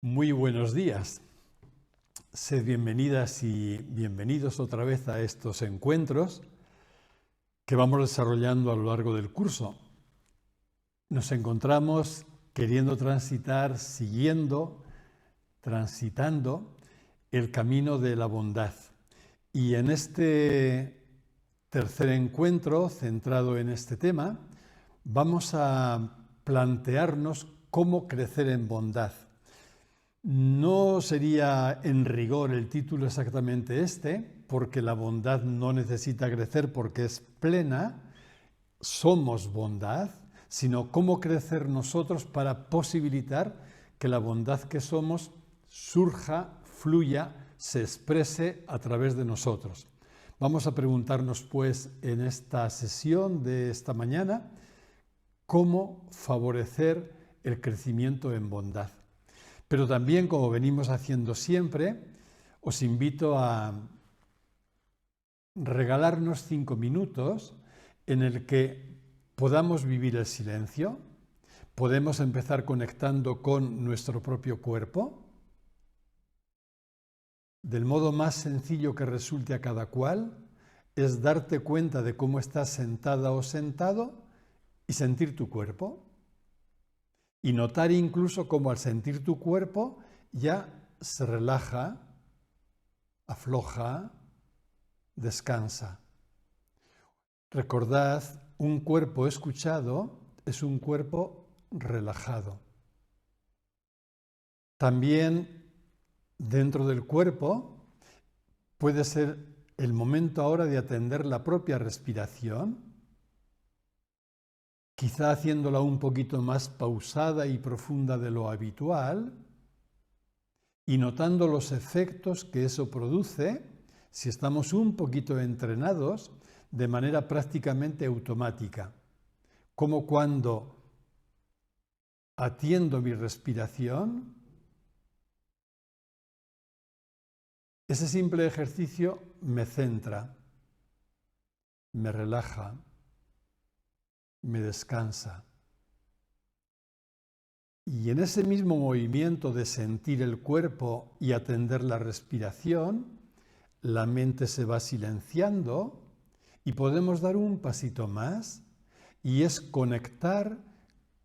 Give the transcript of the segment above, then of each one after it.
Muy buenos días. Sed bienvenidas y bienvenidos otra vez a estos encuentros que vamos desarrollando a lo largo del curso. Nos encontramos queriendo transitar, transitando el camino de la bondad. Y en este tercer encuentro, centrado en este tema, vamos a plantearnos cómo crecer en bondad. No sería en rigor el título exactamente este, porque la bondad no necesita crecer porque es plena, somos bondad, sino cómo crecer nosotros para posibilitar que la bondad que somos surja, fluya, se exprese a través de nosotros. Vamos a preguntarnos pues en esta sesión de esta mañana cómo favorecer el crecimiento en bondad. Pero también, como venimos haciendo siempre, os invito a regalarnos 5 minutos en el que podamos vivir el silencio, podemos empezar conectando con nuestro propio cuerpo, del modo más sencillo que resulte a cada cual, es darte cuenta de cómo estás sentada o sentado y sentir tu cuerpo. Y notar incluso cómo al sentir tu cuerpo ya se relaja, afloja, descansa. Recordad, un cuerpo escuchado es un cuerpo relajado. También dentro del cuerpo puede ser el momento ahora de atender la propia respiración, quizá haciéndola un poquito más pausada y profunda de lo habitual, y notando los efectos que eso produce si estamos un poquito entrenados de manera prácticamente automática, como cuando atiendo mi respiración, ese simple ejercicio me centra, me relaja, me descansa. Y en ese mismo movimiento de sentir el cuerpo y atender la respiración, la mente se va silenciando y podemos dar un pasito más, y es conectar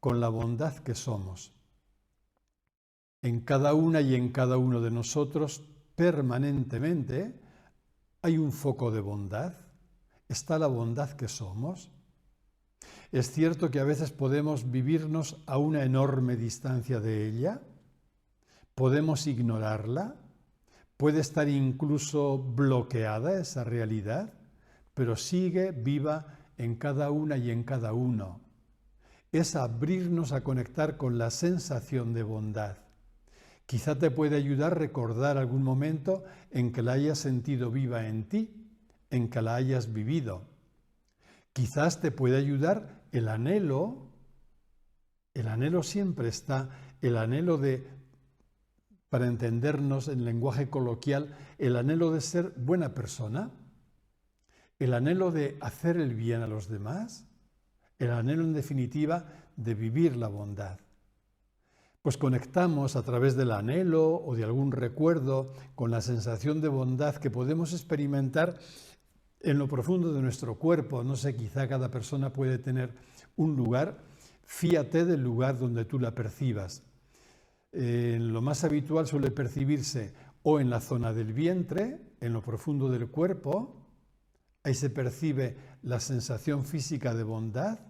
con la bondad que somos. En cada una y en cada uno de nosotros, permanentemente, hay un foco de bondad. Está la bondad que somos. Es cierto que a veces podemos vivirnos a una enorme distancia de ella, podemos ignorarla, puede estar incluso bloqueada esa realidad, pero sigue viva en cada una y en cada uno. Es abrirnos a conectar con la sensación de bondad. Quizá te puede ayudar a recordar algún momento en que la hayas sentido viva en ti, en que la hayas vivido. Quizás te puede ayudar el anhelo siempre está, el anhelo de, para entendernos en lenguaje coloquial, el anhelo de ser buena persona, el anhelo de hacer el bien a los demás, el anhelo en definitiva de vivir la bondad. Pues conectamos a través del anhelo o de algún recuerdo con la sensación de bondad que podemos experimentar en lo profundo de nuestro cuerpo. No sé, quizá cada persona puede tener un lugar. Fíate del lugar donde tú la percibas. Lo más habitual suele percibirse o en la zona del vientre, en lo profundo del cuerpo. Ahí se percibe la sensación física de bondad.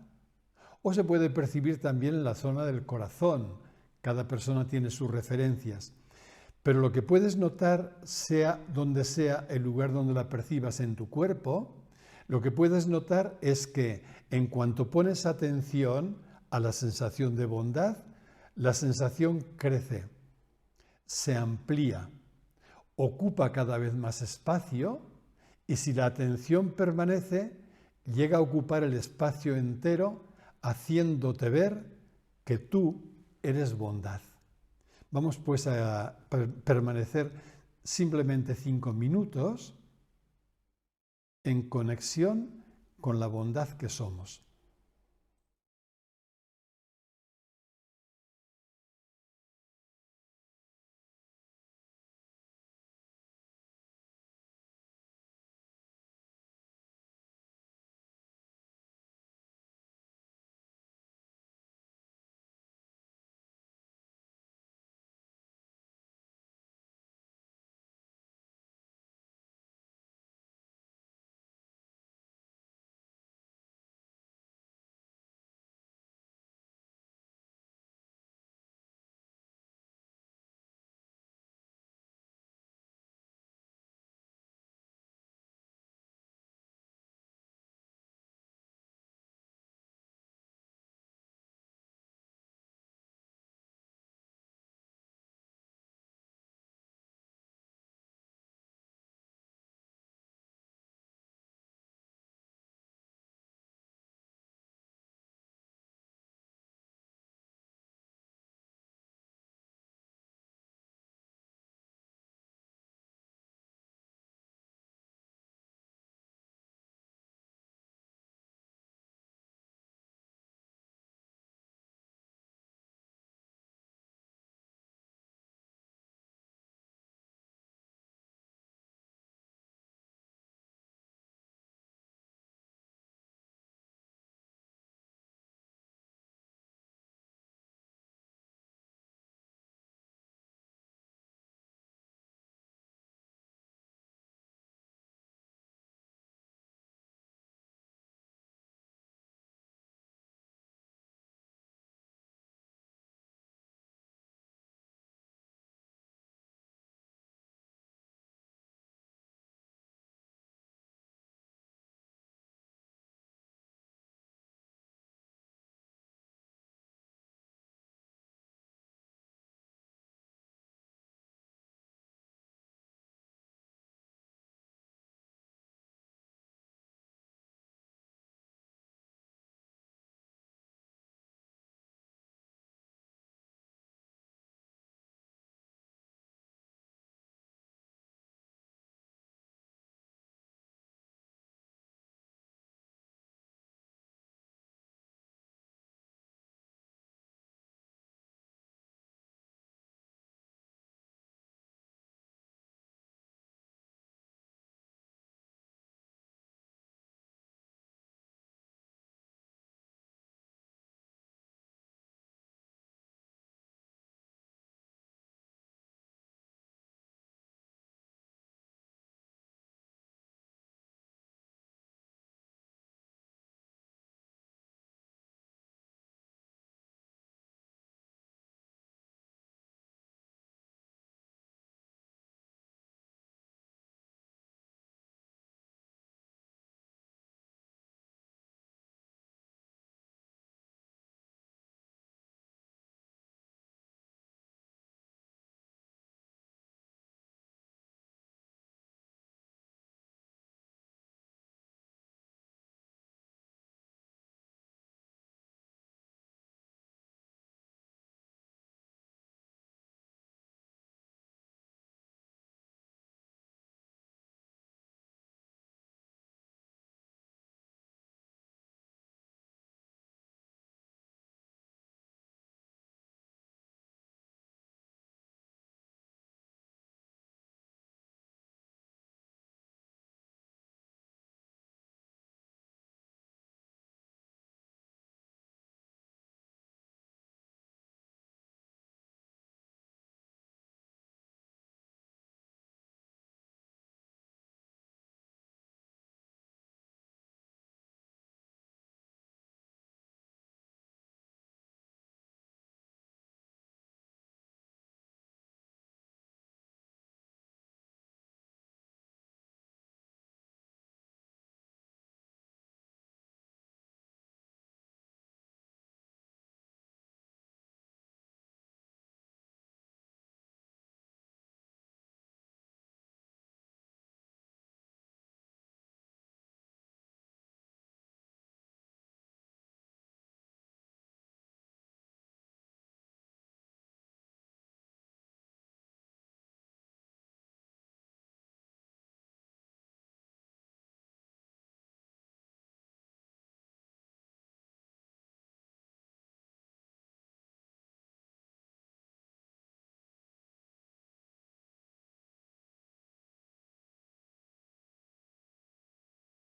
O se puede percibir también en la zona del corazón. Cada persona tiene sus referencias. Pero lo que puedes notar, sea donde sea el lugar donde la percibas en tu cuerpo, lo que puedes notar es que en cuanto pones atención a la sensación de bondad, la sensación crece, se amplía, ocupa cada vez más espacio y si la atención permanece, llega a ocupar el espacio entero, haciéndote ver que tú eres bondad. Vamos pues a permanecer simplemente 5 minutos en conexión con la bondad que somos.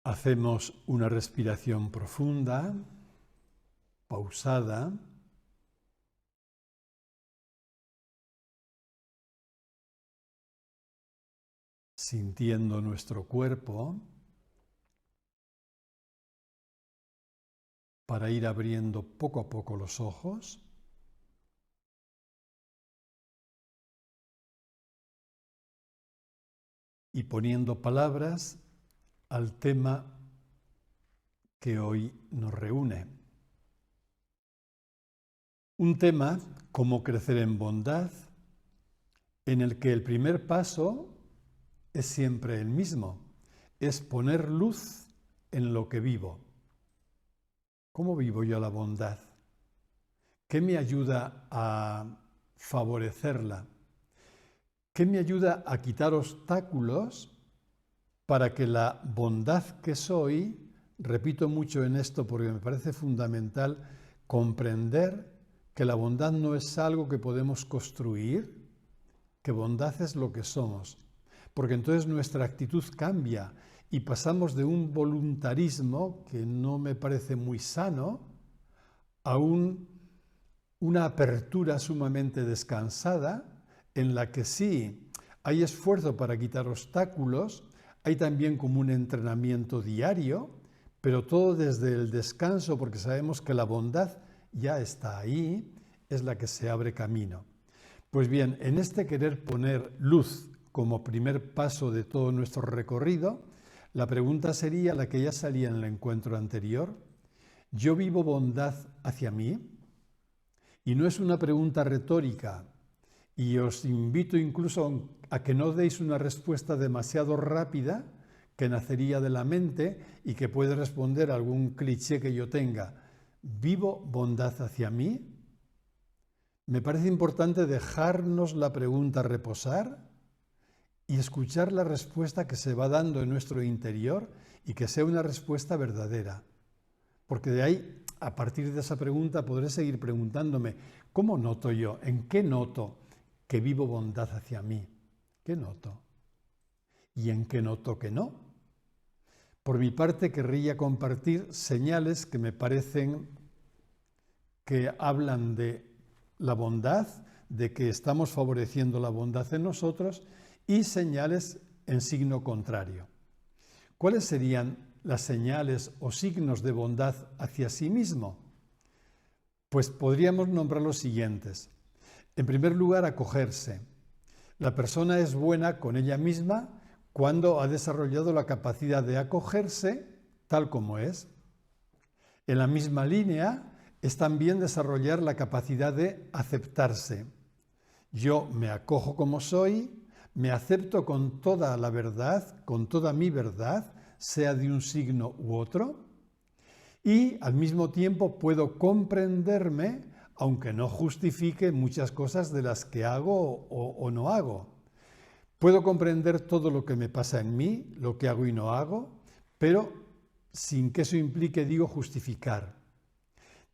Hacemos una respiración profunda, pausada, sintiendo nuestro cuerpo para ir abriendo poco a poco los ojos. Y poniendo palabras al tema que hoy nos reúne. Un tema, cómo crecer en bondad, en el que el primer paso es siempre el mismo, es poner luz en lo que vivo. ¿Cómo vivo yo la bondad? ¿Qué me ayuda a favorecerla? ¿Qué me ayuda a quitar obstáculos para que la bondad que soy, repito mucho en esto porque me parece fundamental comprender que la bondad no es algo que podemos construir, que bondad es lo que somos, porque entonces nuestra actitud cambia y pasamos de un voluntarismo que no me parece muy sano a una apertura sumamente descansada en la que sí hay esfuerzo para quitar obstáculos, hay también como un entrenamiento diario, pero todo desde el descanso, porque sabemos que la bondad ya está ahí, es la que se abre camino. Pues bien, en este querer poner luz como primer paso de todo nuestro recorrido, la pregunta sería la que ya salía en el encuentro anterior: ¿yo vivo bondad hacia mí? Y no es una pregunta retórica, y os invito incluso a que no deis una respuesta demasiado rápida que nacería de la mente y que puede responder a algún cliché que yo tenga. ¿Vivo bondad hacia mí? Me parece importante dejarnos la pregunta reposar y escuchar la respuesta que se va dando en nuestro interior y que sea una respuesta verdadera. Porque de ahí, a partir de esa pregunta, podré seguir preguntándome, ¿cómo noto yo? ¿En qué noto que vivo bondad hacia mí? ¿Qué noto? ¿Y en qué noto que no? Por mi parte, querría compartir señales que me parecen que hablan de la bondad, de que estamos favoreciendo la bondad en nosotros, y señales en signo contrario. ¿Cuáles serían las señales o signos de bondad hacia sí mismo? Pues podríamos nombrar los siguientes. En primer lugar, acogerse. La persona es buena con ella misma cuando ha desarrollado la capacidad de acogerse tal como es. En la misma línea es también desarrollar la capacidad de aceptarse. Yo me acojo como soy, me acepto con toda la verdad, con toda mi verdad, sea de un signo u otro, y al mismo tiempo puedo comprenderme, aunque no justifique muchas cosas de las que hago o no hago. Puedo comprender todo lo que me pasa en mí, lo que hago y no hago, pero sin que eso implique, justificar.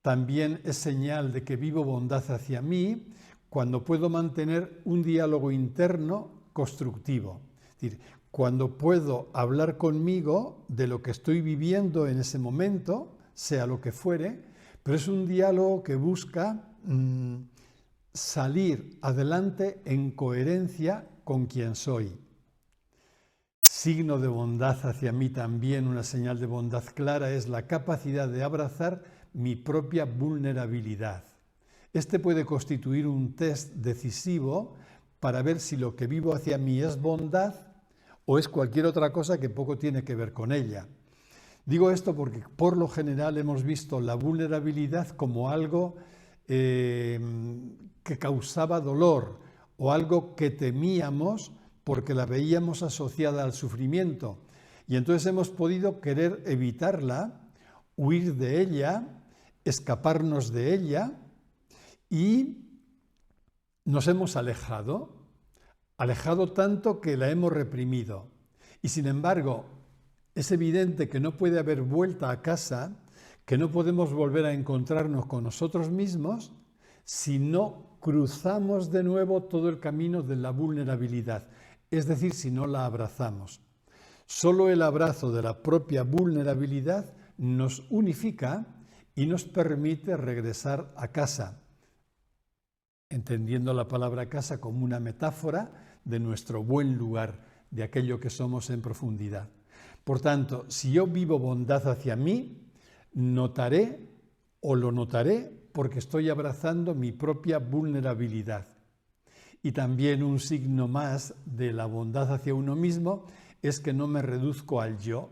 También es señal de que vivo bondad hacia mí cuando puedo mantener un diálogo interno constructivo. Es decir, cuando puedo hablar conmigo de lo que estoy viviendo en ese momento, sea lo que fuere, pero es un diálogo que busca salir adelante en coherencia con quien soy. Signo de bondad hacia mí también, una señal de bondad clara, es la capacidad de abrazar mi propia vulnerabilidad. Este puede constituir un test decisivo para ver si lo que vivo hacia mí es bondad o es cualquier otra cosa que poco tiene que ver con ella. Digo esto porque por lo general hemos visto la vulnerabilidad como algo que causaba dolor o algo que temíamos porque la veíamos asociada al sufrimiento. Y entonces hemos podido querer evitarla, huir de ella, escaparnos de ella y nos hemos alejado tanto que la hemos reprimido. Y sin embargo, es evidente que no puede haber vuelta a casa, que no podemos volver a encontrarnos con nosotros mismos si no cruzamos de nuevo todo el camino de la vulnerabilidad, es decir, si no la abrazamos. Solo el abrazo de la propia vulnerabilidad nos unifica y nos permite regresar a casa, entendiendo la palabra casa como una metáfora de nuestro buen lugar, de aquello que somos en profundidad. Por tanto, si yo vivo bondad hacia mí, notaré o lo notaré porque estoy abrazando mi propia vulnerabilidad. Y también un signo más de la bondad hacia uno mismo es que no me reduzco al yo,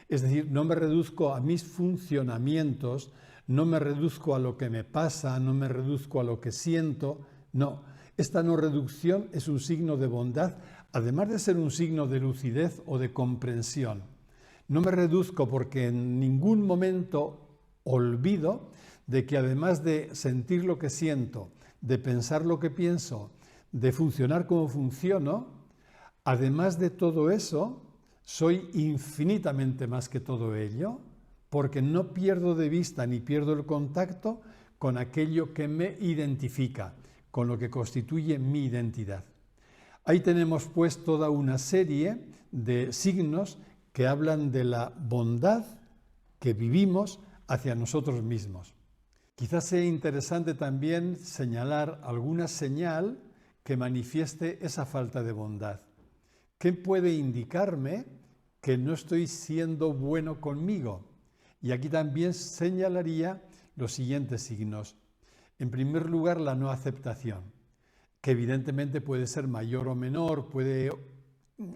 es decir, no me reduzco a mis funcionamientos, no me reduzco a lo que me pasa, no me reduzco a lo que siento, no. Esta no reducción es un signo de bondad, además de ser un signo de lucidez o de comprensión. No me reduzco porque en ningún momento olvido de que además de sentir lo que siento, de pensar lo que pienso, de funcionar como funciono, además de todo eso, soy infinitamente más que todo ello, porque no pierdo de vista ni pierdo el contacto con aquello que me identifica, con lo que constituye mi identidad. Ahí tenemos pues toda una serie de signos que hablan de la bondad que vivimos hacia nosotros mismos. Quizás sea interesante también señalar alguna señal que manifieste esa falta de bondad. ¿Qué puede indicarme que no estoy siendo bueno conmigo? Y aquí también señalaría los siguientes signos. En primer lugar, la no aceptación, que evidentemente puede ser mayor o menor, puede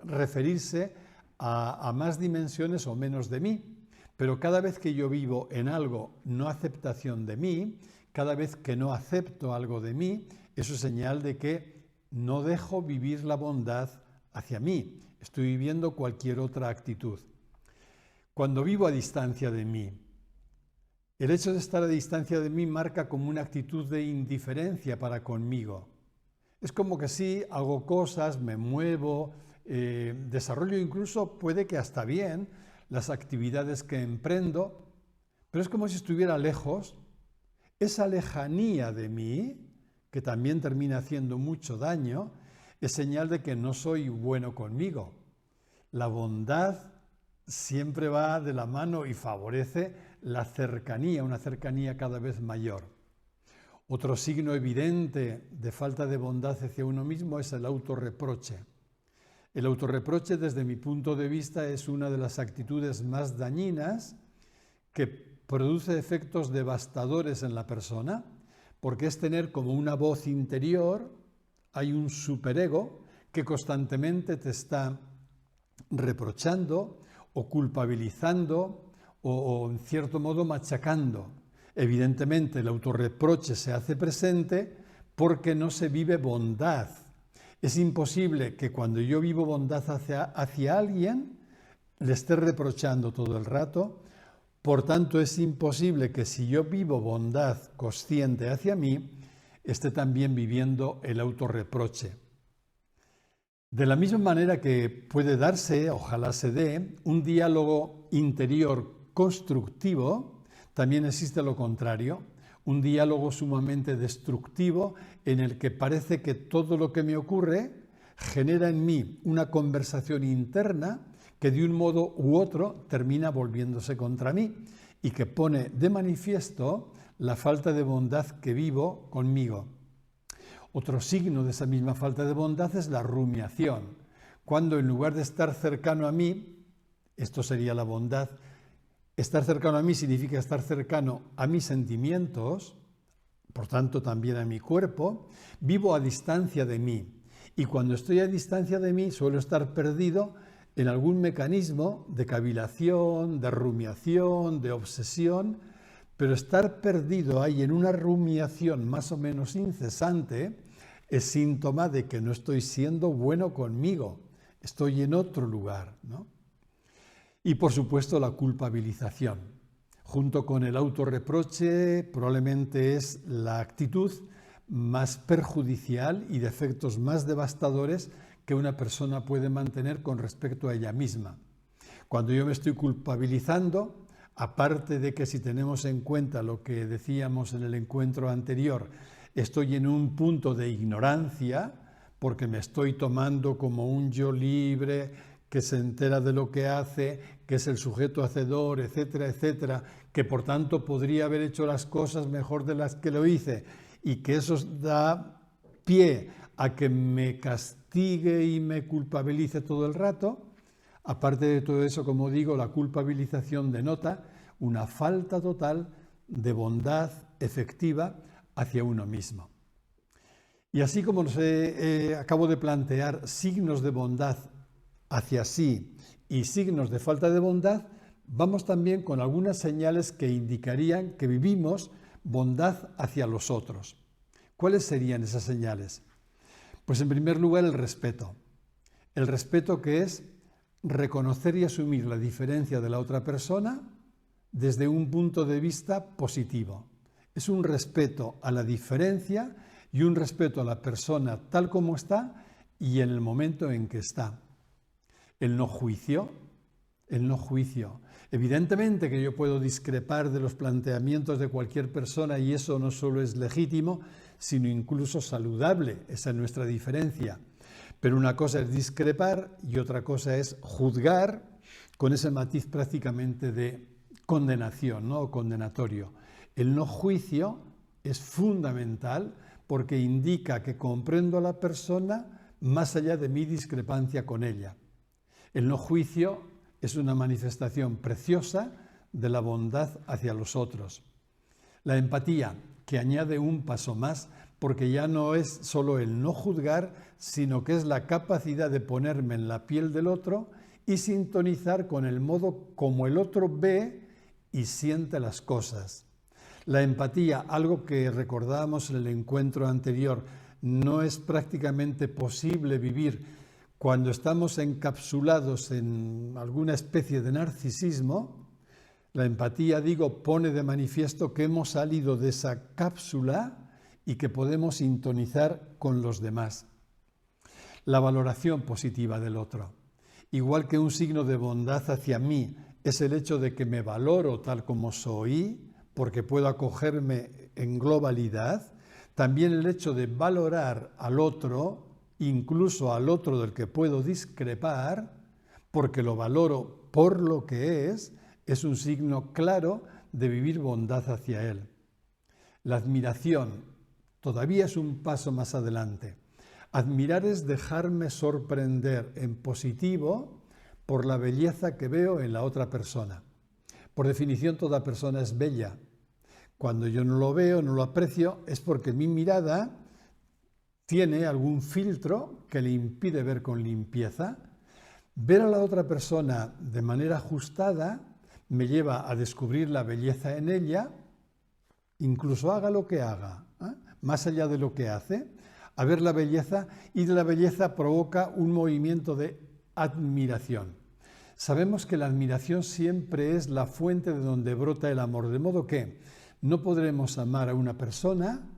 referirse a más dimensiones o menos de mí. Pero cada vez que yo vivo en algo no aceptación de mí, cada vez que no acepto algo de mí, eso es señal de que no dejo vivir la bondad hacia mí. Estoy viviendo cualquier otra actitud. Cuando vivo a distancia de mí, el hecho de estar a distancia de mí marca como una actitud de indiferencia para conmigo. Es como que sí, hago cosas, me muevo, desarrollo incluso, puede que hasta bien, las actividades que emprendo, pero es como si estuviera lejos. Esa lejanía de mí, que también termina haciendo mucho daño, es señal de que no soy bueno conmigo. La bondad siempre va de la mano y favorece la cercanía, una cercanía cada vez mayor. Otro signo evidente de falta de bondad hacia uno mismo es el autorreproche. El autorreproche, desde mi punto de vista, es una de las actitudes más dañinas que produce efectos devastadores en la persona, porque es tener como una voz interior, hay un superego que constantemente te está reprochando o culpabilizando o en cierto modo machacando. Evidentemente el autorreproche se hace presente porque no se vive bondad. Es imposible que cuando yo vivo bondad hacia alguien le esté reprochando todo el rato. Por tanto, es imposible que si yo vivo bondad consciente hacia mí, esté también viviendo el autorreproche. De la misma manera que puede darse, ojalá se dé, un diálogo interior constructivo, también existe lo contrario, un diálogo sumamente destructivo en el que parece que todo lo que me ocurre genera en mí una conversación interna que de un modo u otro termina volviéndose contra mí y que pone de manifiesto la falta de bondad que vivo conmigo. Otro signo de esa misma falta de bondad es la rumiación, cuando en lugar de estar cercano a mí, esto sería la bondad, estar cercano a mí significa estar cercano a mis sentimientos, por tanto también a mi cuerpo, vivo a distancia de mí. Y cuando estoy a distancia de mí suelo estar perdido en algún mecanismo de cavilación, de rumiación, de obsesión, pero estar perdido ahí en una rumiación más o menos incesante es síntoma de que no estoy siendo bueno conmigo, estoy en otro lugar, ¿no? Y por supuesto la culpabilización, junto con el autorreproche, probablemente es la actitud más perjudicial y de efectos más devastadores que una persona puede mantener con respecto a ella misma. Cuando yo me estoy culpabilizando, aparte de que si tenemos en cuenta lo que decíamos en el encuentro anterior, estoy en un punto de ignorancia, porque me estoy tomando como un yo libre, que se entera de lo que hace, que es el sujeto hacedor, etcétera, etcétera, que por tanto podría haber hecho las cosas mejor de las que lo hice y que eso da pie a que me castigue y me culpabilice todo el rato. Aparte de todo eso, como digo, la culpabilización denota una falta total de bondad efectiva hacia uno mismo. Y así como acabo de plantear signos de bondad hacia sí y signos de falta de bondad, vamos también con algunas señales que indicarían que vivimos bondad hacia los otros. ¿Cuáles serían esas señales? Pues en primer lugar el respeto. El respeto que es reconocer y asumir la diferencia de la otra persona desde un punto de vista positivo. Es un respeto a la diferencia y un respeto a la persona tal como está y en el momento en que está. El no juicio. Evidentemente que yo puedo discrepar de los planteamientos de cualquier persona y eso no solo es legítimo, sino incluso saludable. Esa es nuestra diferencia. Pero una cosa es discrepar y otra cosa es juzgar con ese matiz prácticamente de condenación, ¿no? O condenatorio. El no juicio es fundamental porque indica que comprendo a la persona más allá de mi discrepancia con ella. El no juicio es una manifestación preciosa de la bondad hacia los otros. La empatía, que añade un paso más, porque ya no es solo el no juzgar, sino que es la capacidad de ponerme en la piel del otro y sintonizar con el modo como el otro ve y siente las cosas. La empatía, algo que recordábamos en el encuentro anterior, no es prácticamente posible vivir cuando estamos encapsulados en alguna especie de narcisismo. La empatía, pone de manifiesto que hemos salido de esa cápsula y que podemos sintonizar con los demás. La valoración positiva del otro. Igual que un signo de bondad hacia mí es el hecho de que me valoro tal como soy, porque puedo acogerme en globalidad, también el hecho de valorar al otro, incluso al otro del que puedo discrepar, porque lo valoro por lo que es un signo claro de vivir bondad hacia él. La admiración todavía es un paso más adelante. Admirar es dejarme sorprender en positivo por la belleza que veo en la otra persona. Por definición, toda persona es bella. Cuando yo no lo veo, no lo aprecio, es porque mi mirada tiene algún filtro que le impide ver con limpieza. Ver a la otra persona de manera ajustada me lleva a descubrir la belleza en ella, incluso haga lo que haga, más allá de lo que hace, a ver la belleza, y de la belleza provoca un movimiento de admiración. Sabemos que la admiración siempre es la fuente de donde brota el amor, de modo que no podremos amar a una persona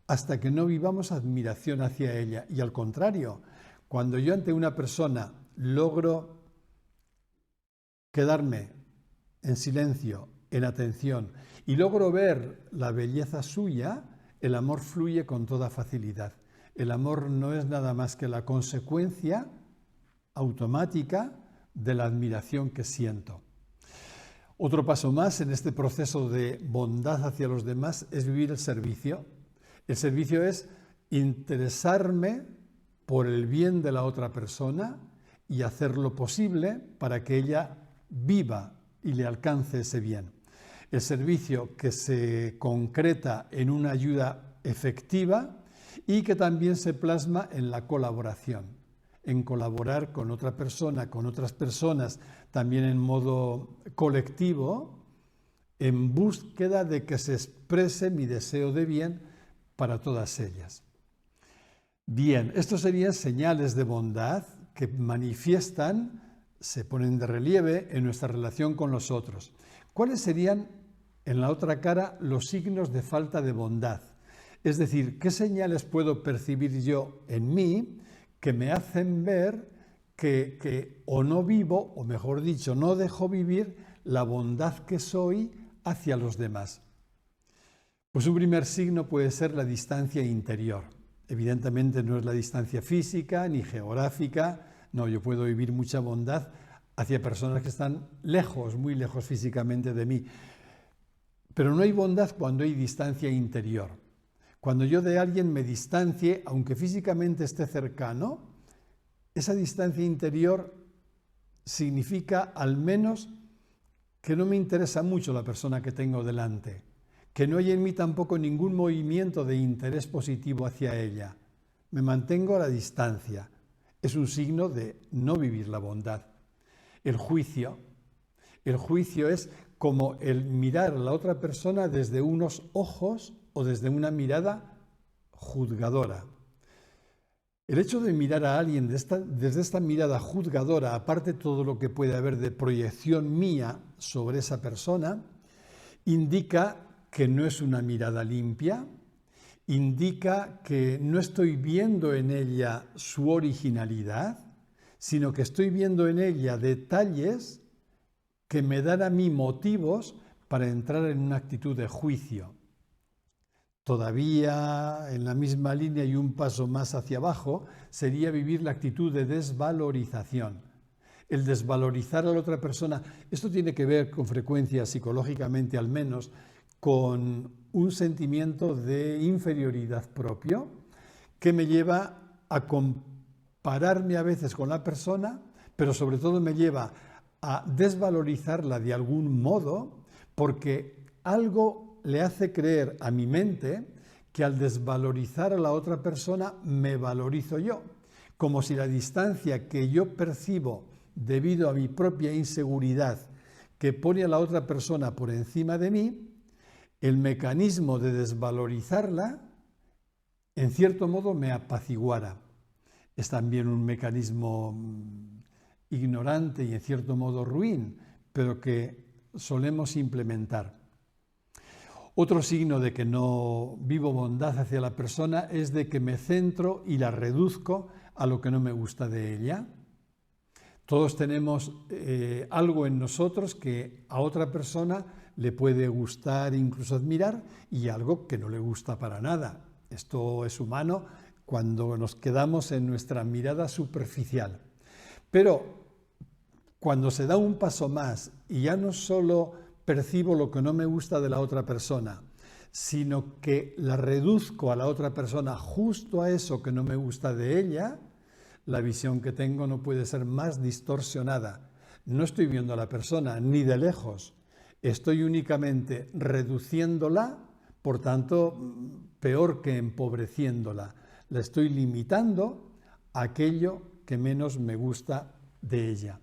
hasta que no vivamos admiración hacia ella. Y al contrario, cuando yo ante una persona logro quedarme en silencio, en atención, y logro ver la belleza suya, el amor fluye con toda facilidad. El amor no es nada más que la consecuencia automática de la admiración que siento. Otro paso más en este proceso de bondad hacia los demás es vivir el servicio. El servicio es interesarme por el bien de la otra persona y hacer lo posible para que ella viva y le alcance ese bien. El servicio que se concreta en una ayuda efectiva y que también se plasma en la colaboración, en colaborar con otra persona, con otras personas, también en modo colectivo, en búsqueda de que se exprese mi deseo de bien para todas ellas. Bien, estos serían señales de bondad que manifiestan, se ponen de relieve en nuestra relación con los otros. ¿Cuáles serían, en la otra cara, los signos de falta de bondad? Es decir, ¿qué señales puedo percibir yo en mí que me hacen ver que o no vivo, o mejor dicho, no dejo vivir la bondad que soy hacia los demás? Pues un primer signo puede ser la distancia interior. Evidentemente no es la distancia física ni geográfica, No, yo puedo vivir mucha bondad hacia personas que están lejos, muy lejos físicamente de mí. Pero no hay bondad cuando hay distancia interior. Cuando yo de alguien me distancie, aunque físicamente esté cercano, esa distancia interior significa al menos que no me interesa mucho la persona que tengo delante, que no hay en mí tampoco ningún movimiento de interés positivo hacia ella. Me mantengo a la distancia. Es un signo de no vivir la bondad. El juicio es como el mirar a la otra persona desde unos ojos o desde una mirada juzgadora. El hecho de mirar a alguien desde esta mirada juzgadora, aparte de todo lo que puede haber de proyección mía sobre esa persona, indica que no es una mirada limpia, indica que no estoy viendo en ella su originalidad, sino que estoy viendo en ella detalles que me dan a mí motivos para entrar en una actitud de juicio. Todavía en la misma línea y un paso más hacia abajo sería vivir la actitud de desvalorización. El desvalorizar a la otra persona, esto tiene que ver con frecuencia psicológicamente al menos con un sentimiento de inferioridad propio que me lleva a compararme a veces con la persona, pero sobre todo me lleva a desvalorizarla de algún modo porque algo le hace creer a mi mente que al desvalorizar a la otra persona me valorizo yo, como si la distancia que yo percibo debido a mi propia inseguridad que pone a la otra persona por encima de mí, el mecanismo de desvalorizarla en cierto modo me apaciguara. Es también un mecanismo ignorante y en cierto modo ruin, pero que solemos implementar. Otro signo de que no vivo bondad hacia la persona es de que me centro y la reduzco a lo que no me gusta de ella. Todos tenemos algo en nosotros que a otra persona le puede gustar, incluso admirar, y algo que no le gusta para nada. Esto es humano cuando nos quedamos en nuestra mirada superficial. Pero cuando se da un paso más y ya no solo percibo lo que no me gusta de la otra persona, sino que la reduzco a la otra persona justo a eso que no me gusta de ella, la visión que tengo no puede ser más distorsionada. No estoy viendo a la persona ni de lejos, estoy únicamente reduciéndola, por tanto, peor que empobreciéndola. La estoy limitando a aquello que menos me gusta de ella.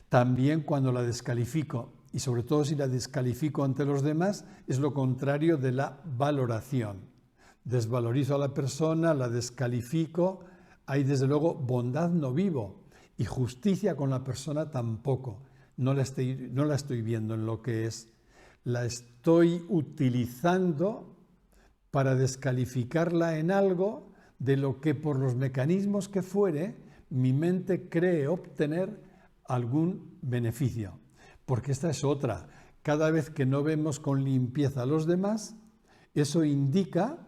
También cuando la descalifico, y sobre todo si la descalifico ante los demás, es lo contrario de la valoración. Desvalorizo a la persona, la descalifico, hay desde luego bondad no vivo y justicia con la persona tampoco. No la estoy viendo en lo que es. La estoy utilizando para descalificarla en algo de lo que por los mecanismos que fuere mi mente cree obtener algún beneficio. Porque esta es otra. Cada vez que no vemos con limpieza a los demás, eso indica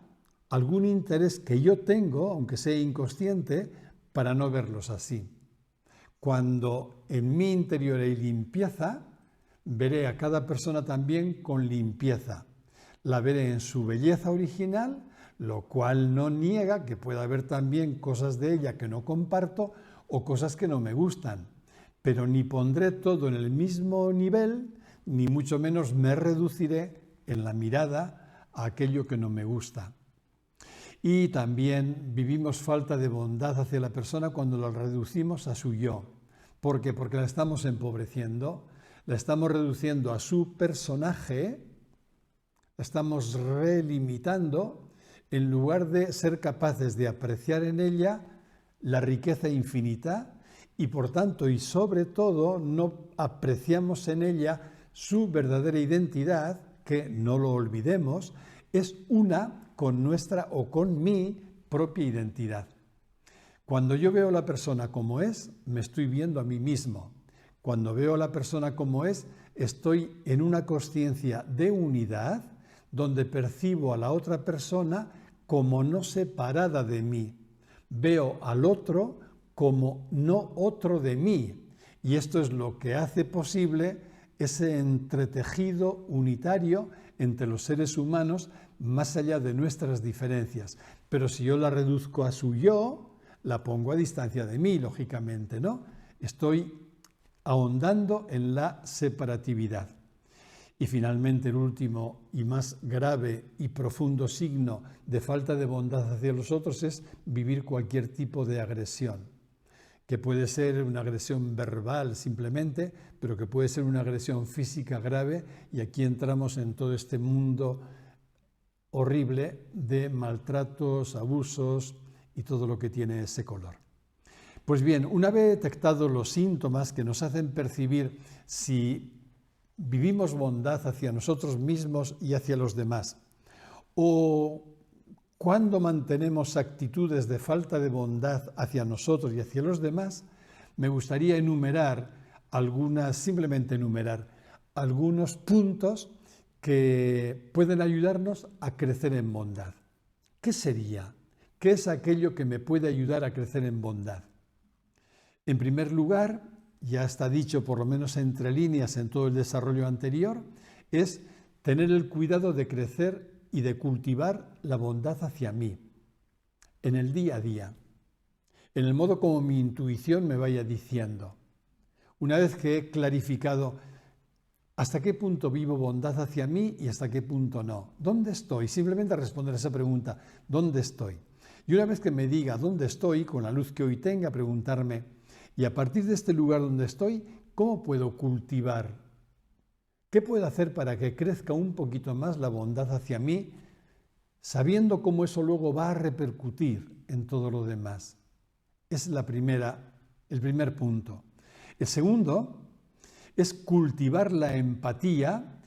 algún interés que yo tengo, aunque sea inconsciente, para no verlos así. Cuando en mi interior hay limpieza, veré a cada persona también con limpieza. La veré en su belleza original, lo cual no niega que pueda haber también cosas de ella que no comparto o cosas que no me gustan. Pero ni pondré todo en el mismo nivel, ni mucho menos me reduciré en la mirada a aquello que no me gusta. Y también vivimos falta de bondad hacia la persona cuando la reducimos a su yo. ¿Por qué? Porque la estamos empobreciendo, la estamos reduciendo a su personaje, la estamos relimitando, en lugar de ser capaces de apreciar en ella la riqueza infinita y por tanto y sobre todo no apreciamos en ella su verdadera identidad, que no lo olvidemos, es una con nuestra o con mi propia identidad. Cuando yo veo a la persona como es, me estoy viendo a mí mismo. Cuando veo a la persona como es, estoy en una consciencia de unidad donde percibo a la otra persona como no separada de mí. Veo al otro como no otro de mí. Y esto es lo que hace posible ese entretejido unitario entre los seres humanos más allá de nuestras diferencias. Pero si yo la reduzco a su yo, la pongo a distancia de mí, lógicamente, ¿no? Estoy ahondando en la separatividad. Y finalmente el último y más grave y profundo signo de falta de bondad hacia los otros es vivir cualquier tipo de agresión, que puede ser una agresión verbal simplemente, pero que puede ser una agresión física grave, y aquí entramos en todo este mundo horrible de maltratos, abusos y todo lo que tiene ese color. Pues bien, una vez detectados los síntomas que nos hacen percibir si vivimos bondad hacia nosotros mismos y hacia los demás, o cuando mantenemos actitudes de falta de bondad hacia nosotros y hacia los demás, me gustaría simplemente enumerar algunos puntos que pueden ayudarnos a crecer en bondad. ¿Qué sería? ¿Qué es aquello que me puede ayudar a crecer en bondad? En primer lugar, ya está dicho por lo menos entre líneas en todo el desarrollo anterior, es tener el cuidado de crecer y de cultivar la bondad hacia mí, en el día a día, en el modo como mi intuición me vaya diciendo. Una vez que he clarificado hasta qué punto vivo bondad hacia mí y hasta qué punto no, ¿dónde estoy? Simplemente responder a esa pregunta, ¿dónde estoy? Y una vez que me diga dónde estoy, con la luz que hoy tenga, preguntarme, y a partir de este lugar donde estoy, ¿cómo puedo cultivar? ¿Qué puedo hacer para que crezca un poquito más la bondad hacia mí, sabiendo cómo eso luego va a repercutir en todo lo demás? Es el primer punto. El segundo es cultivar la empatía,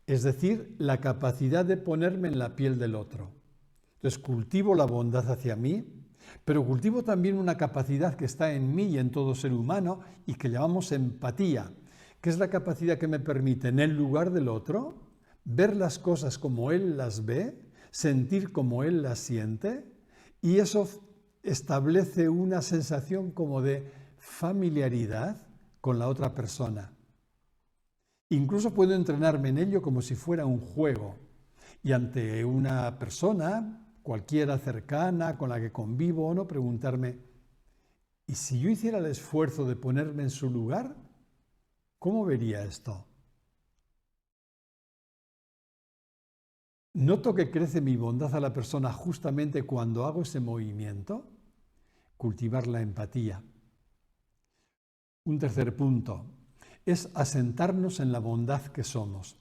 es decir, la capacidad de ponerme en la piel del otro. Entonces cultivo la bondad hacia mí, pero cultivo también una capacidad que está en mí y en todo ser humano y que llamamos empatía, que es la capacidad que me permite en el lugar del otro ver las cosas como él las ve, sentir como él las siente, y eso establece una sensación como de familiaridad con la otra persona. Incluso puedo entrenarme en ello como si fuera un juego, y ante una persona cualquiera cercana, con la que convivo o no, preguntarme, ¿y si yo hiciera el esfuerzo de ponerme en su lugar? ¿Cómo vería esto? ¿Noto que crece mi bondad a la persona justamente cuando hago ese movimiento? Cultivar la empatía. Un tercer punto es asentarnos en la bondad que somos.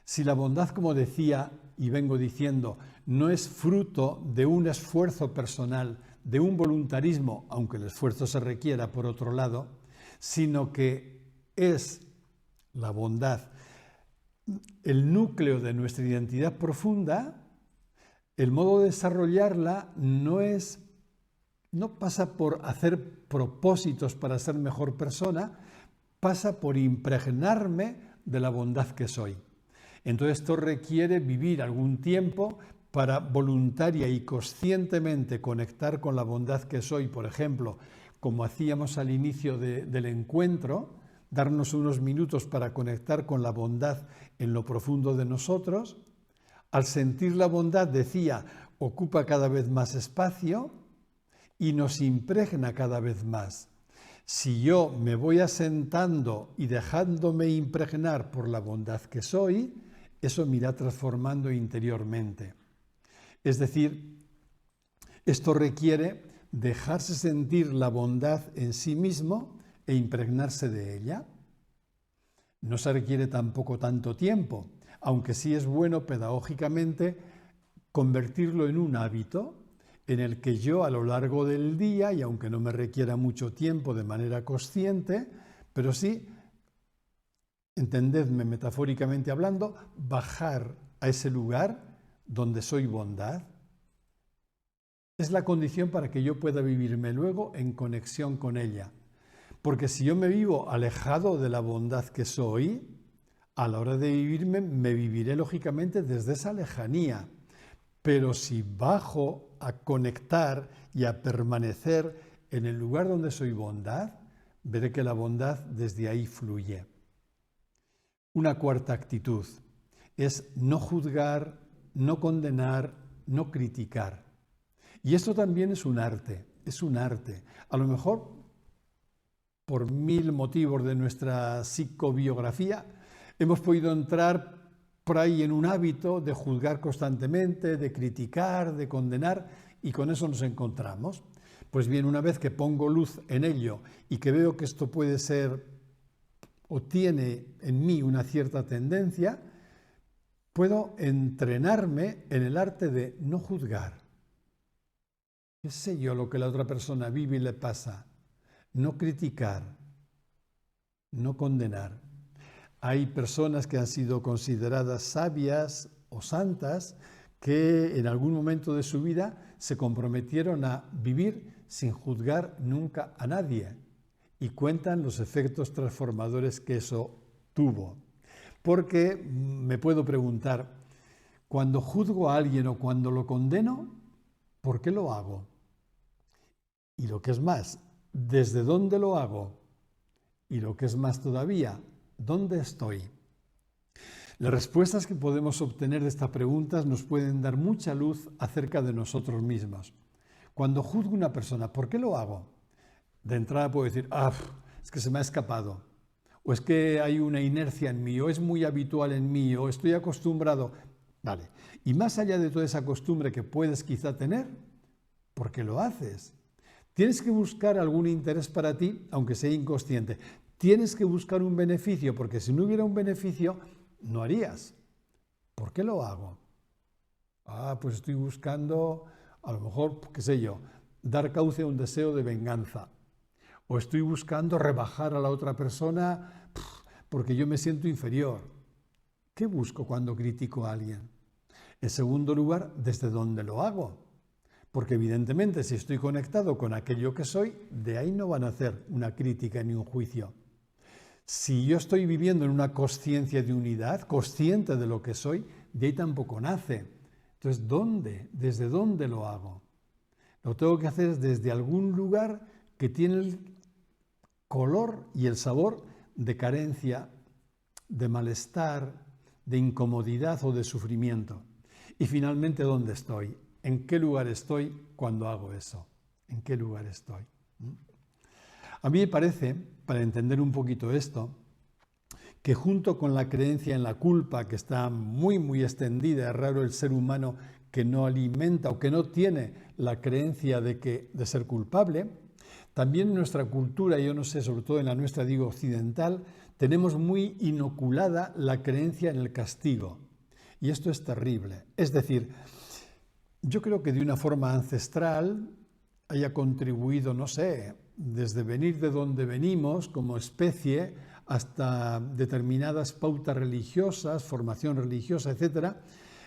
Si la bondad, como decía y vengo diciendo, no es fruto de un esfuerzo personal, de un voluntarismo, aunque el esfuerzo se requiera por otro lado, sino que es la bondad el núcleo de nuestra identidad profunda, el modo de desarrollarla no pasa por hacer propósitos para ser mejor persona, pasa por impregnarme de la bondad que soy. Entonces esto requiere vivir algún tiempo para voluntaria y conscientemente conectar con la bondad que soy, por ejemplo, como hacíamos al inicio del encuentro, darnos unos minutos para conectar con la bondad en lo profundo de nosotros. Al sentir la bondad, decía, ocupa cada vez más espacio y nos impregna cada vez más. Si yo me voy asentando y dejándome impregnar por la bondad que soy, eso me irá transformando interiormente. Es decir, esto requiere dejarse sentir la bondad en sí mismo e impregnarse de ella. No se requiere tampoco tanto tiempo, aunque sí es bueno pedagógicamente convertirlo en un hábito en el que yo a lo largo del día, y aunque no me requiera mucho tiempo de manera consciente, pero sí, entendedme metafóricamente hablando, bajar a ese lugar donde soy bondad. Es la condición para que yo pueda vivirme luego en conexión con ella. Porque si yo me vivo alejado de la bondad que soy, a la hora de vivirme, me viviré lógicamente desde esa lejanía. Pero si bajo a conectar y a permanecer en el lugar donde soy bondad, veré que la bondad desde ahí fluye. Una cuarta actitud es no juzgar, no condenar, no criticar. Y esto también es un arte, es un arte. A lo mejor, por 1000 motivos de nuestra psicobiografía, hemos podido entrar por ahí en un hábito de juzgar constantemente, de criticar, de condenar, y con eso nos encontramos. Pues bien, una vez que pongo luz en ello y que veo que esto puede ser o tiene en mí una cierta tendencia, puedo entrenarme en el arte de no juzgar. ¿Qué sé yo lo que la otra persona vive y le pasa? No criticar, no condenar. Hay personas que han sido consideradas sabias o santas que en algún momento de su vida se comprometieron a vivir sin juzgar nunca a nadie y cuentan los efectos transformadores que eso tuvo. Porque me puedo preguntar, cuando juzgo a alguien o cuando lo condeno, ¿por qué lo hago? Y lo que es más, ¿desde dónde lo hago? Y lo que es más todavía, ¿dónde estoy? Las respuestas que podemos obtener de estas preguntas nos pueden dar mucha luz acerca de nosotros mismos. Cuando juzgo a una persona, ¿por qué lo hago? De entrada puedo decir, es que se me ha escapado, o es que hay una inercia en mí, o es muy habitual en mí, o estoy acostumbrado. Vale, y más allá de toda esa costumbre que puedes quizá tener, ¿por qué lo haces? Tienes que buscar algún interés para ti, aunque sea inconsciente. Tienes que buscar un beneficio, porque si no hubiera un beneficio, no harías. ¿Por qué lo hago? Pues estoy buscando, a lo mejor, qué sé yo, dar cauce a un deseo de venganza. O estoy buscando rebajar a la otra persona porque yo me siento inferior. ¿Qué busco cuando critico a alguien? En segundo lugar, ¿desde dónde lo hago? Porque evidentemente si estoy conectado con aquello que soy, de ahí no van a hacer una crítica ni un juicio. Si yo estoy viviendo en una consciencia de unidad, consciente de lo que soy, de ahí tampoco nace. Entonces, ¿dónde? ¿Desde dónde lo hago? Lo tengo que hacer desde algún lugar que tiene el color y el sabor de carencia, de malestar, de incomodidad o de sufrimiento. Y finalmente, ¿dónde estoy? ¿En qué lugar estoy cuando hago eso? ¿En qué lugar estoy? A mí me parece, para entender un poquito esto, que junto con la creencia en la culpa, que está muy, muy extendida, es raro el ser humano que no alimenta o que no tiene la creencia de ser culpable, también en nuestra cultura, yo no sé, sobre todo en la nuestra, digo, occidental, tenemos muy inoculada la creencia en el castigo. Y esto es terrible. Es decir, yo creo que de una forma ancestral haya contribuido, no sé, desde venir de donde venimos como especie hasta determinadas pautas religiosas, formación religiosa, etc.,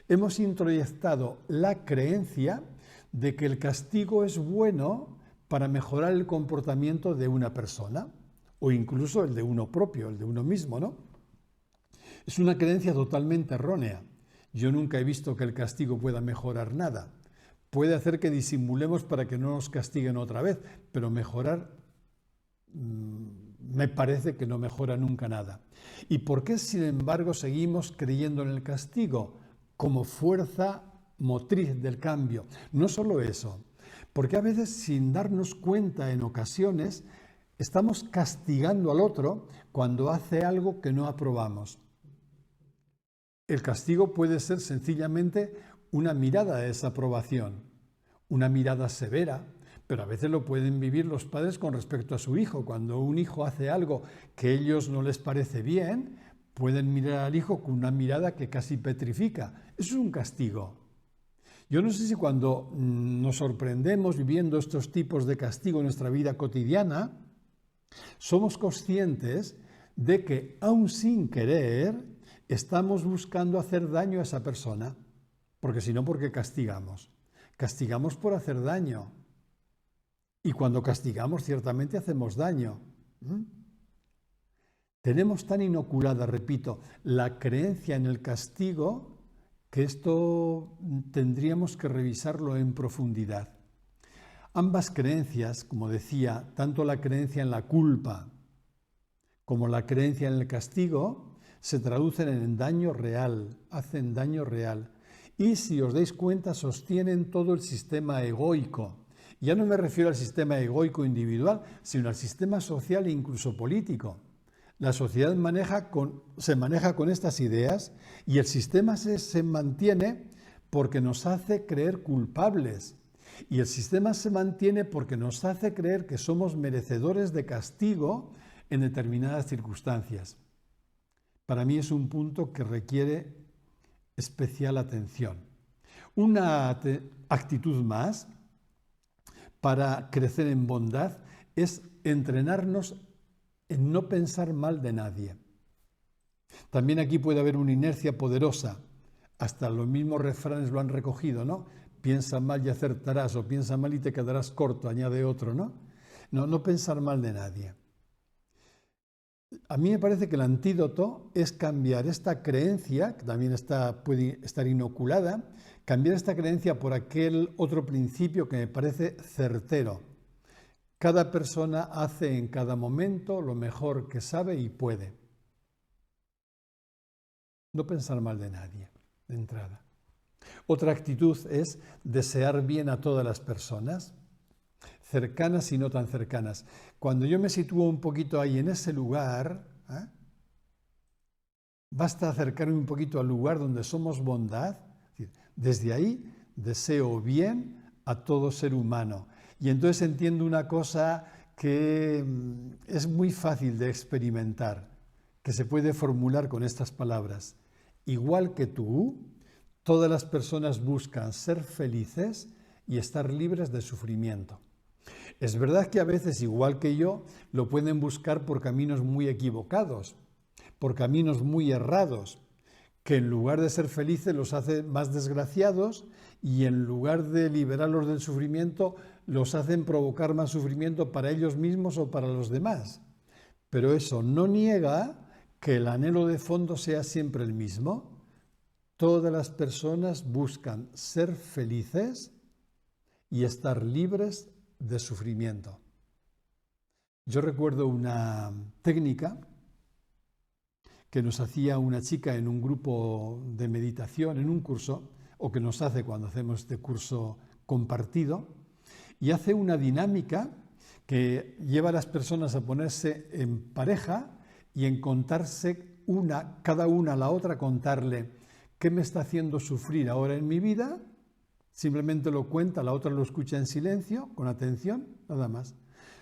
hemos introyectado la creencia de que el castigo es bueno para mejorar el comportamiento de una persona o incluso el de uno propio, el de uno mismo, ¿no? Es una creencia totalmente errónea. Yo nunca he visto que el castigo pueda mejorar nada. Puede hacer que disimulemos para que no nos castiguen otra vez, pero mejorar me parece que no mejora nunca nada. ¿Y por qué, sin embargo, seguimos creyendo en el castigo como fuerza motriz del cambio? No solo eso, porque a veces, sin darnos cuenta en ocasiones, estamos castigando al otro cuando hace algo que no aprobamos. El castigo puede ser sencillamente una mirada de desaprobación, una mirada severa, pero a veces lo pueden vivir los padres con respecto a su hijo. Cuando un hijo hace algo que a ellos no les parece bien, pueden mirar al hijo con una mirada que casi petrifica. Eso es un castigo. Yo no sé si cuando nos sorprendemos viviendo estos tipos de castigo en nuestra vida cotidiana, somos conscientes de que, aun sin querer, estamos buscando hacer daño a esa persona. Porque si no, ¿por qué castigamos? Castigamos por hacer daño. Y cuando castigamos, ciertamente hacemos daño. Tenemos tan inoculada, repito, la creencia en el castigo que esto tendríamos que revisarlo en profundidad. Ambas creencias, como decía, tanto la creencia en la culpa como la creencia en el castigo, se traducen en daño real, hacen daño real. Y si os dais cuenta, sostienen todo el sistema egoico. Ya no me refiero al sistema egoico individual, sino al sistema social e incluso político. La sociedad se maneja con estas ideas y el sistema se mantiene porque nos hace creer culpables. Y el sistema se mantiene porque nos hace creer que somos merecedores de castigo en determinadas circunstancias. Para mí es un punto que requiere especial atención. Una actitud más para crecer en bondad es entrenarnos en no pensar mal de nadie. También aquí puede haber una inercia poderosa. Hasta los mismos refranes lo han recogido, ¿no? Piensa mal y acertarás, o piensa mal y te quedarás corto, añade otro, ¿no? No pensar mal de nadie. A mí me parece que el antídoto es cambiar esta creencia, que también puede estar inoculada, cambiar esta creencia por aquel otro principio que me parece certero. Cada persona hace en cada momento lo mejor que sabe y puede. No pensar mal de nadie, de entrada. Otra actitud es desear bien a todas las personas, cercanas y no tan cercanas. Cuando yo me sitúo un poquito ahí en ese lugar, basta acercarme un poquito al lugar donde somos bondad. Desde ahí deseo bien a todo ser humano. Y entonces entiendo una cosa que es muy fácil de experimentar, que se puede formular con estas palabras. Igual que tú, todas las personas buscan ser felices y estar libres de sufrimiento. Es verdad que a veces, igual que yo, lo pueden buscar por caminos muy equivocados, por caminos muy errados, que en lugar de ser felices los hace más desgraciados y en lugar de liberarlos del sufrimiento los hacen provocar más sufrimiento para ellos mismos o para los demás. Pero eso no niega que el anhelo de fondo sea siempre el mismo. Todas las personas buscan ser felices y estar libres de sufrimiento. Yo recuerdo una técnica que nos hacía una chica en un grupo de meditación, en un curso, o que nos hace cuando hacemos este curso compartido, y hace una dinámica que lleva a las personas a ponerse en pareja y en contarse cada una a la otra, contarle qué me está haciendo sufrir ahora en mi vida. Simplemente lo cuenta, la otra lo escucha en silencio, con atención, nada más.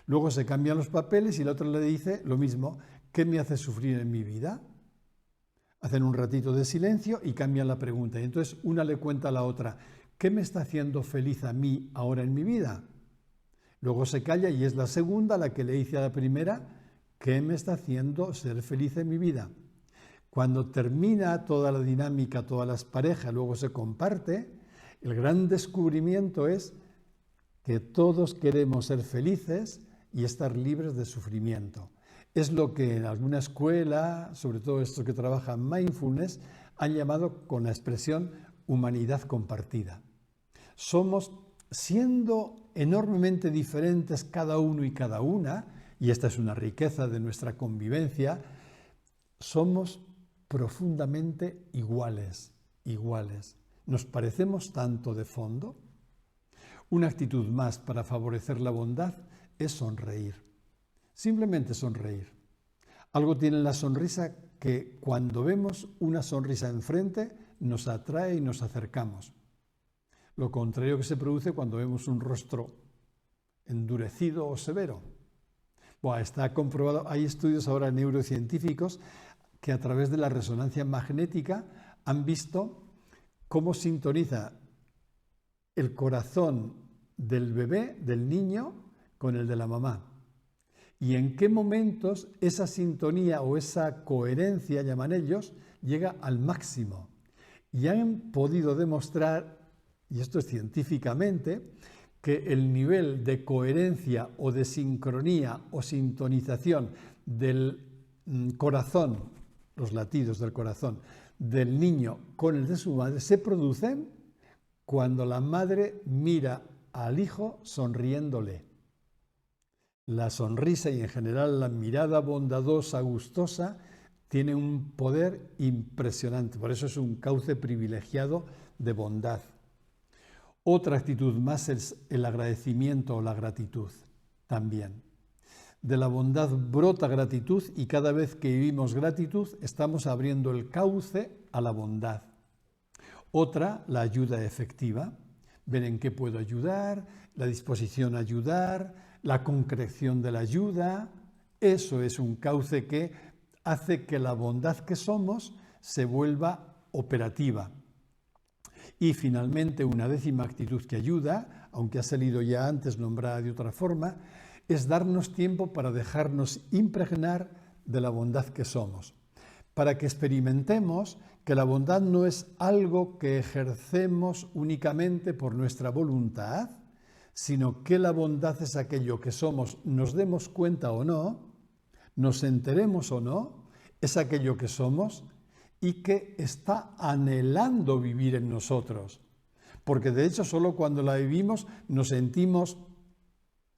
Luego se cambian los papeles y la otra le dice lo mismo, ¿qué me hace sufrir en mi vida? Hacen un ratito de silencio y cambian la pregunta. Y entonces una le cuenta a la otra, ¿qué me está haciendo feliz a mí ahora en mi vida? Luego se calla y es la segunda la que le dice a la primera, ¿qué me está haciendo ser feliz en mi vida? Cuando termina toda la dinámica, todas las parejas, luego se comparte, el gran descubrimiento es que todos queremos ser felices y estar libres de sufrimiento. Es lo que en alguna escuela, sobre todo estos que trabajan mindfulness, han llamado con la expresión humanidad compartida. Somos, siendo enormemente diferentes cada uno y cada una, y esta es una riqueza de nuestra convivencia, somos profundamente iguales. ¿Nos parecemos tanto de fondo? Una actitud más para favorecer la bondad es sonreír. Simplemente sonreír. Algo tiene la sonrisa que cuando vemos una sonrisa enfrente nos atrae y nos acercamos. Lo contrario que se produce cuando vemos un rostro endurecido o severo. Está comprobado, hay estudios ahora neurocientíficos que a través de la resonancia magnética han visto cómo sintoniza el corazón del bebé, del niño, con el de la mamá. Y en qué momentos esa sintonía o esa coherencia, llaman ellos, llega al máximo. Y han podido demostrar, y esto es científicamente, que el nivel de coherencia o de sincronía o sintonización del corazón, los latidos del corazón, del niño con el de su madre, se producen cuando la madre mira al hijo sonriéndole. La sonrisa y en general la mirada bondadosa, gustosa, tiene un poder impresionante. Por eso es un cauce privilegiado de bondad. Otra actitud más es el agradecimiento o la gratitud también. De la bondad brota gratitud y cada vez que vivimos gratitud estamos abriendo el cauce a la bondad. Otra, la ayuda efectiva. Ver en qué puedo ayudar, la disposición a ayudar, la concreción de la ayuda. Eso es un cauce que hace que la bondad que somos se vuelva operativa. Y finalmente, una décima actitud que ayuda, aunque ha salido ya antes nombrada de otra forma, es darnos tiempo para dejarnos impregnar de la bondad que somos, para que experimentemos que la bondad no es algo que ejercemos únicamente por nuestra voluntad, sino que la bondad es aquello que somos, nos demos cuenta o no, nos enteremos o no, es aquello que somos y que está anhelando vivir en nosotros. Porque de hecho solo cuando la vivimos nos sentimos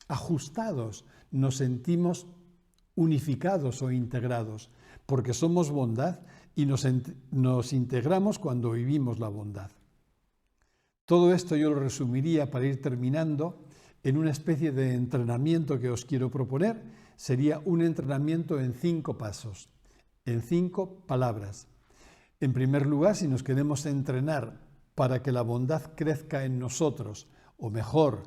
ajustados, nos sentimos unificados o integrados, porque somos bondad y nos integramos cuando vivimos la bondad. Todo esto yo lo resumiría para ir terminando en una especie de entrenamiento que os quiero proponer. Sería un entrenamiento en 5 pasos, en 5 palabras. En primer lugar, si nos queremos entrenar para que la bondad crezca en nosotros, o mejor,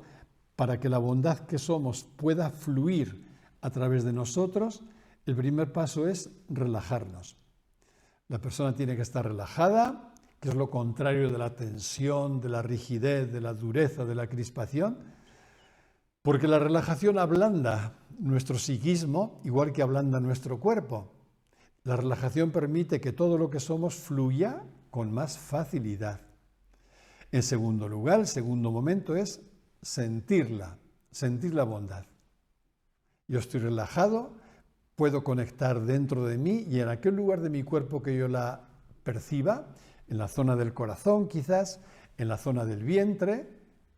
para que la bondad que somos pueda fluir a través de nosotros, el primer paso es relajarnos. La persona tiene que estar relajada, que es lo contrario de la tensión, de la rigidez, de la dureza, de la crispación, porque la relajación ablanda nuestro psiquismo, igual que ablanda nuestro cuerpo. La relajación permite que todo lo que somos fluya con más facilidad. En segundo lugar, el segundo momento es sentir la bondad. Yo estoy relajado, puedo conectar dentro de mí y en aquel lugar de mi cuerpo que yo la perciba, en la zona del corazón quizás, en la zona del vientre,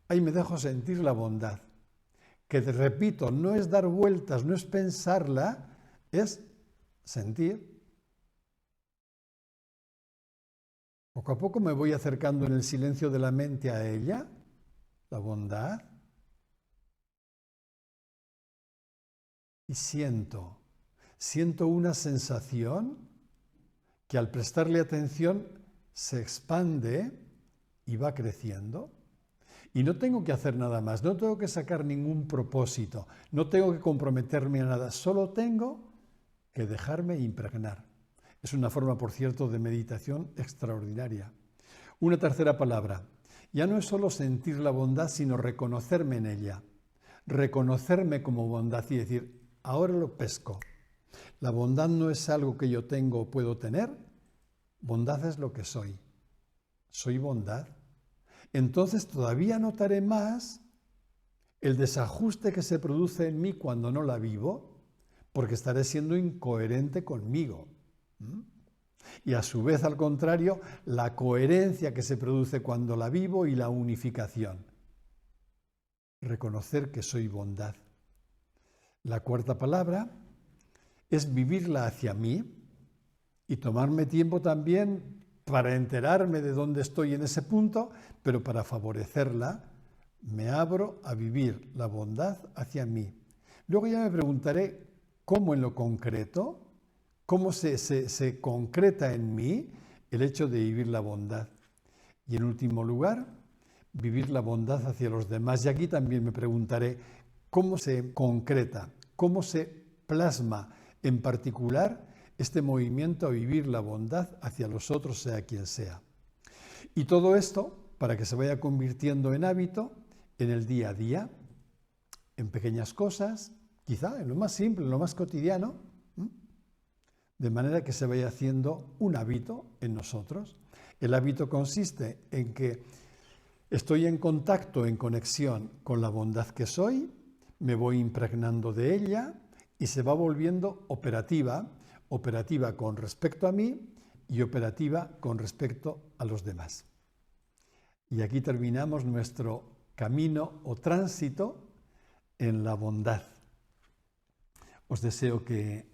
ahí me dejo sentir la bondad. Que te repito, no es dar vueltas, no es pensarla, es sentir. Poco a poco me voy acercando en el silencio de la mente a ella, la bondad, y siento una sensación que al prestarle atención se expande y va creciendo. Y no tengo que hacer nada más, no tengo que sacar ningún propósito, no tengo que comprometerme a nada, solo tengo que dejarme impregnar. Es una forma, por cierto, de meditación extraordinaria. Una tercera palabra. Ya no es solo sentir la bondad, sino reconocerme en ella. Reconocerme como bondad y decir, ahora lo pesco. La bondad no es algo que yo tengo o puedo tener. Bondad es lo que soy. Soy bondad. Entonces todavía notaré más el desajuste que se produce en mí cuando no la vivo, porque estaré siendo incoherente conmigo. Y a su vez, al contrario, la coherencia que se produce cuando la vivo y la unificación. Reconocer que soy bondad. La cuarta palabra es vivirla hacia mí y tomarme tiempo también para enterarme de dónde estoy en ese punto, pero para favorecerla me abro a vivir la bondad hacia mí. Luego ya me preguntaré cómo en lo concreto, cómo se concreta en mí el hecho de vivir la bondad. Y en último lugar, vivir la bondad hacia los demás. Y aquí también me preguntaré cómo se concreta, cómo se plasma en particular este movimiento a vivir la bondad hacia los otros, sea quien sea. Y todo esto para que se vaya convirtiendo en hábito en el día a día, en pequeñas cosas, quizá en lo más simple, en lo más cotidiano, de manera que se vaya haciendo un hábito en nosotros. El hábito consiste en que estoy en contacto, en conexión con la bondad que soy, me voy impregnando de ella y se va volviendo operativa con respecto a mí y operativa con respecto a los demás. Y aquí terminamos nuestro camino o tránsito en la bondad. Nos deseo que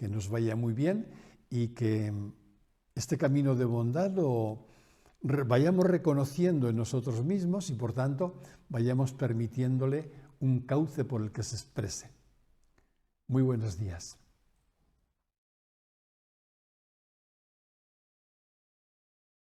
nos vaya muy bien y que este camino de bondad lo vayamos reconociendo en nosotros mismos y por tanto vayamos permitiéndole un cauce por el que se exprese. Muy buenos días.